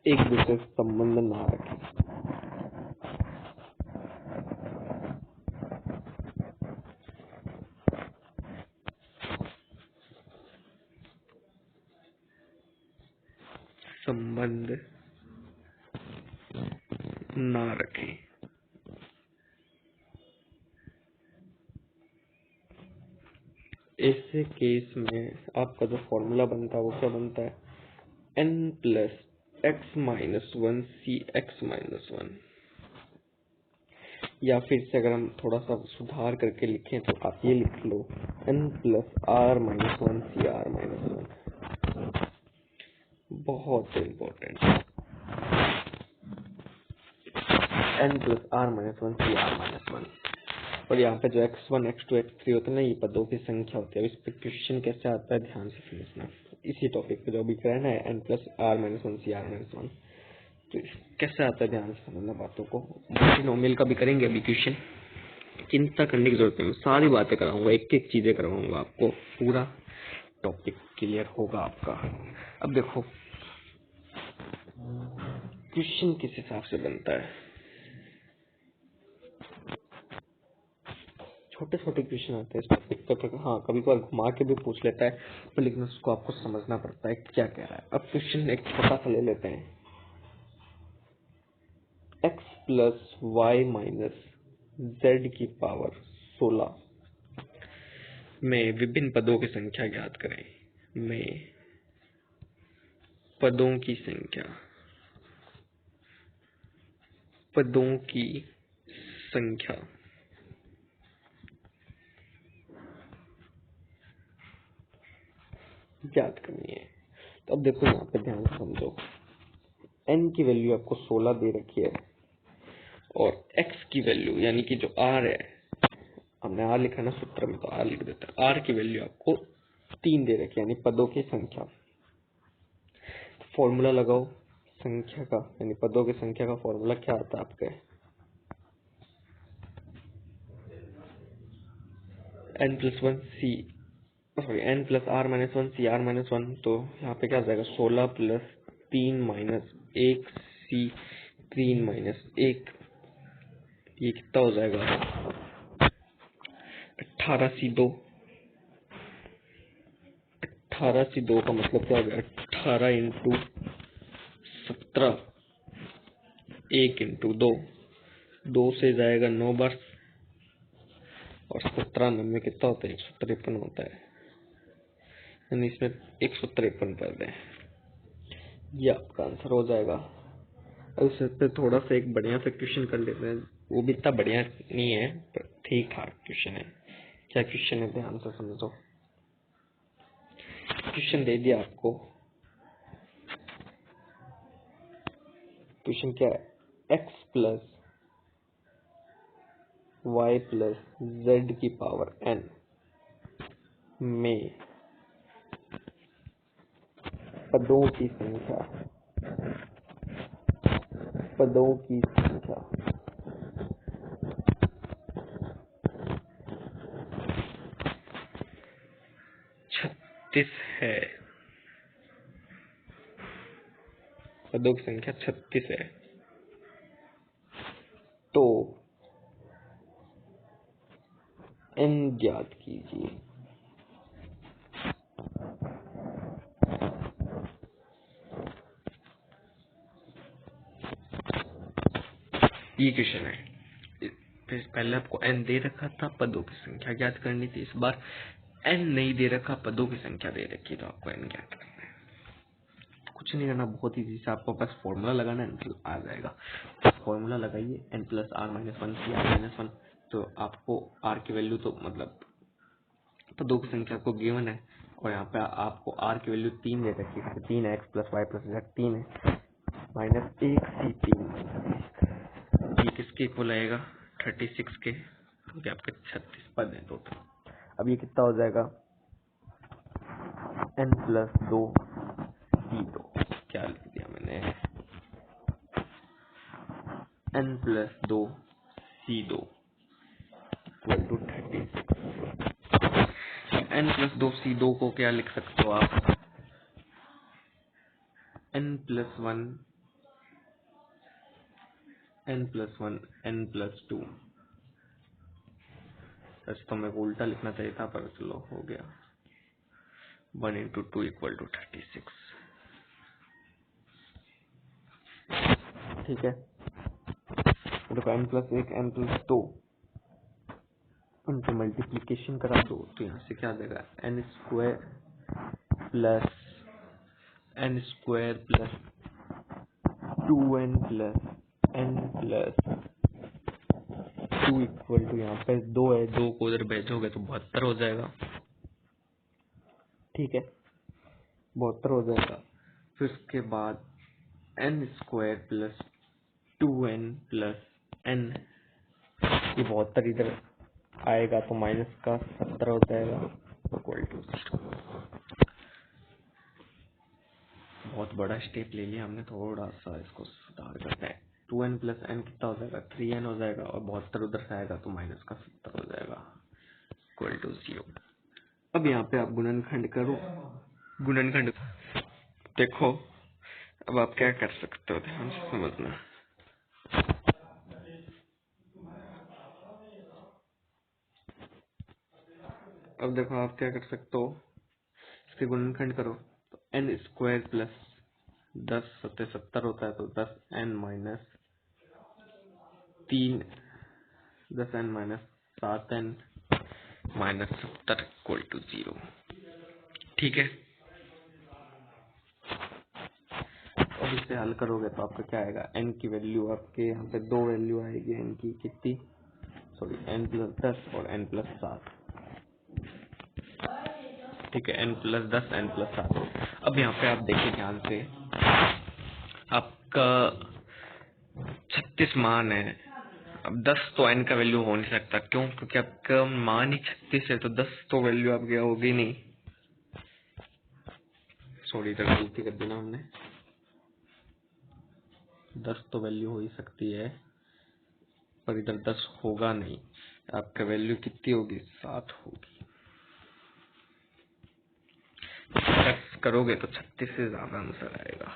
एक दूसरे से संबंध ना रखें, संबंध ना रखें, ऐसे केस में आपका जो फॉर्मूला बनता है वो क्या बनता है, n plus x minus one C x minus one. या फिर से अगर हम थोड़ा सा सुधार करके लिखें तो आप ये लिख लो n plus r minus one C r minus one. बहुत important, n plus r minus one C r minus one. और यहाँ पे जो x1, x2, x3 होते हैं ना, ये पदों की संख्या होती है। अब इस पे क्वेश्चन कैसे आता है ध्यान से समझना। इसी टॉपिक पे जो भी करना है n plus r minus one C r minus one, तो कैसे आता है ध्यान से समझना बातों को। मल्टीनोमियल का भी करेंगे अभी क्वेश्चन, चिंता करने की जरूरत नहीं, सारी बातें कराऊंगा, एक एक चीजें करवाऊंगा आपको, पूरा टॉपिक क्लियर होगा आपका। अब देखो क्वेश्चन किस हिसाब से बनता है। छोटे छोटे क्वेश्चन आते हैं इस टॉपिक पर, हाँ कभी कभार घुमा के भी पूछ लेता है, पर लेकिन उसको आपको समझना पड़ता है क्या कह रहा है। अब क्वेश्चन एक छोटा सा ले लेते हैं, x plus y minus z की पावर 16 में विभिन्न पदों की संख्या ज्ञात करें। में पदों की संख्या, पदों की संख्या ज्ञात करनी है। तो अब देखो यहाँ पे ध्यान से समझो, n की वैल्यू आपको 16 दे रखी है और x की वैल्यू यानी कि जो r है, हमने r लिखा ना सूत्र में, तो r लिख देते हैं। r की वैल्यू आपको 3 दे रखी है, यानी पदों की संख्या। फॉर्मूला लगाओ संख्या का, यानी पदों की संख्या का फॉर्मूला क्या आता है आपके, n plus one C sorry n plus r minus one C r minus one. तो यहाँ पे क्या आ जाएगा, 16 प्लस 3 माइनस 1 सी 3 माइनस 1, ये कितना हो जाएगा, 18 सी 2। 18 सी 2 का मतलब क्या हो गया, 18 इंटू 17, 1 इंटू 2, 2 से जाएगा 9 बार, और 17 में कितना होता है, 153 होता है, यानी इसमें 153 कर दें, ये आपका आंसर हो जाएगा। अब इस पे थोड़ा सा एक बढ़िया सा क्वेश्चन कर लेते हैं, वो भी इतना बढ़िया नहीं है पर ठीक ठाक क्वेश्चन है। क्या क्वेश्चन है ध्यान से समझो। क्वेश्चन दे दिया आपको, क्वेश्चन क्या है, x plus y plus z की पावर n में पदों की संख्या 36 है। पदों की संख्या 36 है, तो n ज्ञात कीजिए। ये क्वेश्चन है। पहले आपको n दे रखा था, पदों की संख्या ज्ञात करनी थी। इस बार n नहीं दे रखा, पदों की संख्या दे रखी, तो आपको n ज्ञात करना है। कुछ नहीं करना, बहुत ही से आपको बस फॉर्मूला लगाना है, आ जाएगा। फॉर्मूला लगाइए, n plus r minus one C r minus one. तो आपको r की वैल्यू तो मतलब पदों की संख्या आपको गिवन है, और यहाँ पे आपको r की वैल्यू 3 दे रखी है। 3 है, x plus y plus z 3 है, माइनस 1 सी 3। ये किसके इक्वल आएगा, 36 के, क्योंकि आपके 36 पद है टोटल। अब ये कितना हो जाएगा, n प्लस 2 सी 2, क्या लिख दिया मैंने, n plus 2 C 2 equal to 36। n plus 2 C 2 को क्या लिख सकते हो आप, n plus 1 n plus 1 n plus 2। सच तो मेरे को उल्टा लिखना चाहिए था, पर चलो हो गया। 1 इंटू 2 इक्वल टू 36। ठीक है, देखो n प्लस 1 n प्लस 2 उनकी मल्टीप्लीकेशन करा दो, तो यहाँ से क्या देगा, n square plus 2n plus n plus 2 equal to, यहाँ पे 2 है, 2 को उधर भेजोगे तो 72 हो जाएगा। ठीक है, 72 हो जाएगा। फिर उसके बाद n square plus 2n plus n, ये 72 इधर आएगा तो माइनस का 70 हो जाएगा, इक्वल टू 0। बहुत बड़ा स्टेप ले लिया हमने, थोड़ा सा इसको सुधार करते हैं। 2n प्लस n कितना हो जाएगा, 3n हो जाएगा, और 72 उधर से आएगा तो माइनस का 70 हो जाएगा, इक्वल टू 0। अब यहाँ पे आप गुणनखंड करो, गुणनखंड देखो। अब आप क्या कर सकते हो, ध्यान से समझना। अब देखो आप क्या कर सकते हो, इसके गुणनखंड करो तो n स्क्वायर प्लस 10 सत्ते 70 होता है, तो 10n minus 3, 10n minus 7n minus 70 equal to 0। ठीक है, अब इसे हल करोगे तो आपका क्या आएगा, n की वैल्यू आपके यहाँ पे 2 वैल्यू आएगी n की, कितनी, सॉरी n प्लस 10 और n प्लस 7। ठीक है, n प्लस 10 n प्लस 7। अब यहाँ पे आप देखिए ध्यान से, आपका 36 मान है। अब 10 तो n का वैल्यू हो नहीं सकता, क्यों, क्योंकि आपका मान ही 36 है, तो 10 तो वैल्यू आपकी होगी नहीं। सॉरी, इधर गलती कर दी ना हमने, 10 तो वैल्यू हो ही सकती है, पर इधर 10 होगा नहीं। आपका वैल्यू कितनी होगी, 7 होगी। 10 करोगे तो 36 से ज्यादा आंसर आएगा।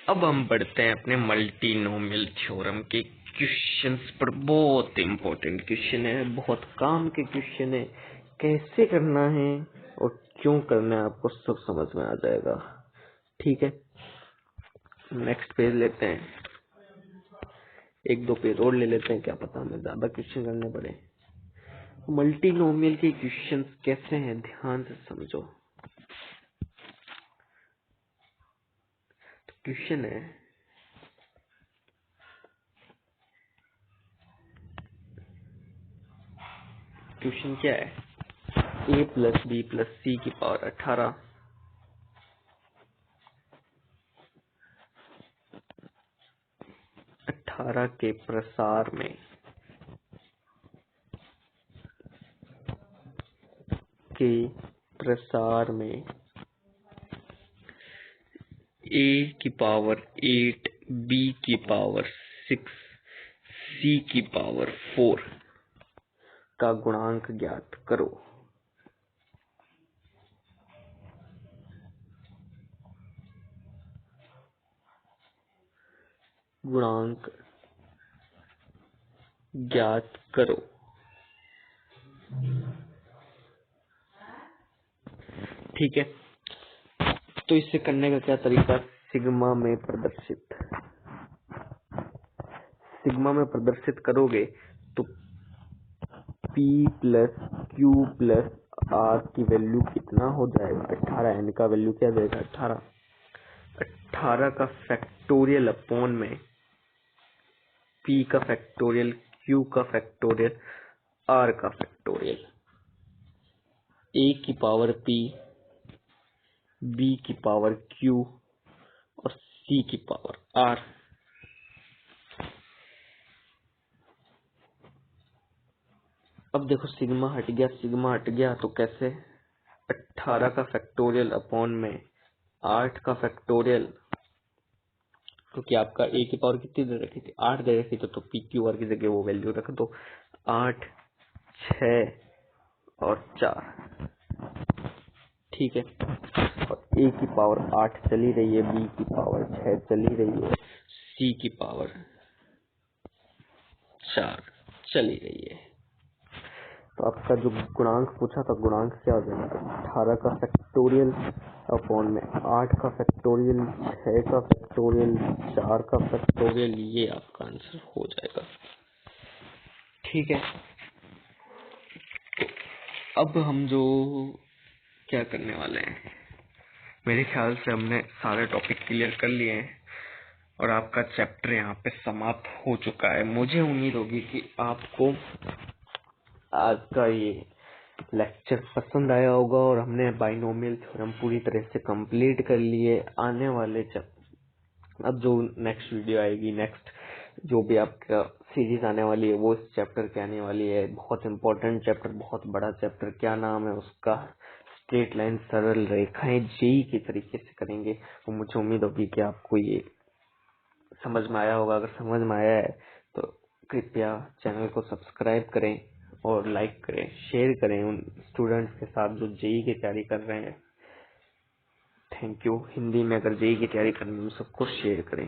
अब हम बढ़ते हैं अपने मल्टीनोमियल थ्योरम के क्वेश्चंस पर। बहुत इंपॉर्टेंट क्वेश्चन है, बहुत काम के क्वेश्चन है। कैसे करना है और क्यों करना है आपको सब समझ में आ जाएगा। ठीक है, नेक्स्ट पेज लेते हैं, एक दो पेज और ले लेते हैं, क्या पता हमें ज्यादा क्वेश्चन करने पड़े। मल्टीनोमियल के क्वेश्चंस कैसे हैं, ध्यान से समझो। तो क्वेश्चन है, क्वेश्चन क्या है, a प्लस बी प्लस सी की पावर 18 . धारा के प्रसार में a की पावर 8 b की पावर 6 c की पावर 4 का गुणांक ज्ञात करो। गुणांक ज्ञात करो। ठीक है, तो इससे करने का क्या तरीका, सिग्मा में प्रदर्शित करोगे तो P plus Q plus R की वैल्यू कितना हो जाएगा, 18। n का वैल्यू क्या देगा, 18। 18 का फैक्टोरियल अपॉन में P का फैक्टोरियल, Q का फैक्टोरियल, R का फैक्टोरियल। A की पावर P, B की पावर Q और C की पावर R। अब देखो सिग्मा हट गया तो कैसे, 18 का फैक्टोरियल अपॉन में 8 का फैक्टोरियल, क्योंकि आपका a की पावर कितनी दे रखी थी, 8 दे रखी, तो p q r की जगह वो वैल्यू रख दो, 8 6 और 4। ठीक है, और a की पावर 8 चली रही है, b की पावर 6 चली रही है, c की पावर 4 चली रही है। तो आपका जो गुणांक पूछा था, गुणांक क्या हो जाएगा, 18 का फैक्टोरियल अपॉन में 8 का फैक्टोरियल, 6 का फैक्टोरियल, 4 का फैक्टोरियल, ये आपका आंसर हो जाएगा। ठीक है, तो अब हम जो क्या करने वाले हैं, मेरे ख्याल से हमने सारे टॉपिक क्लियर कर लिए हैं और आपका चैप्टर यहाँ पे समाप्त हो चुका है। मुझे उम्मीद होगी कि आपको आज का ये लेक्चर पसंद आया होगा और हमने बाइनोमियल थ्योरम पूरी तरह से कंप्लीट कर लिए। आने वाले अब जो नेक्स्ट वीडियो आएगी, नेक्स्ट जो भी आपका सीरीज आने वाली है वो इस चैप्टर की आने वाली है। बहुत इंपॉर्टेंट चैप्टर, बहुत बड़ा चैप्टर, क्या नाम है उसका, स्ट्रेट लाइन सरल रेखाएं, जेई के तरीके से करेंगे। तो मुझे उम्मीद होगी कि आपको ये समझ में आया होगा। अगर समझ में आया है तो कृपया चैनल को सब्सक्राइब करें और लाइक करें, शेयर करें उन स्टूडेंट्स के साथ जो जेई की तैयारी कर रहे हैं। Thank you. हिंदी में अगर जेई की तैयारी करनी है सबको शेयर करें।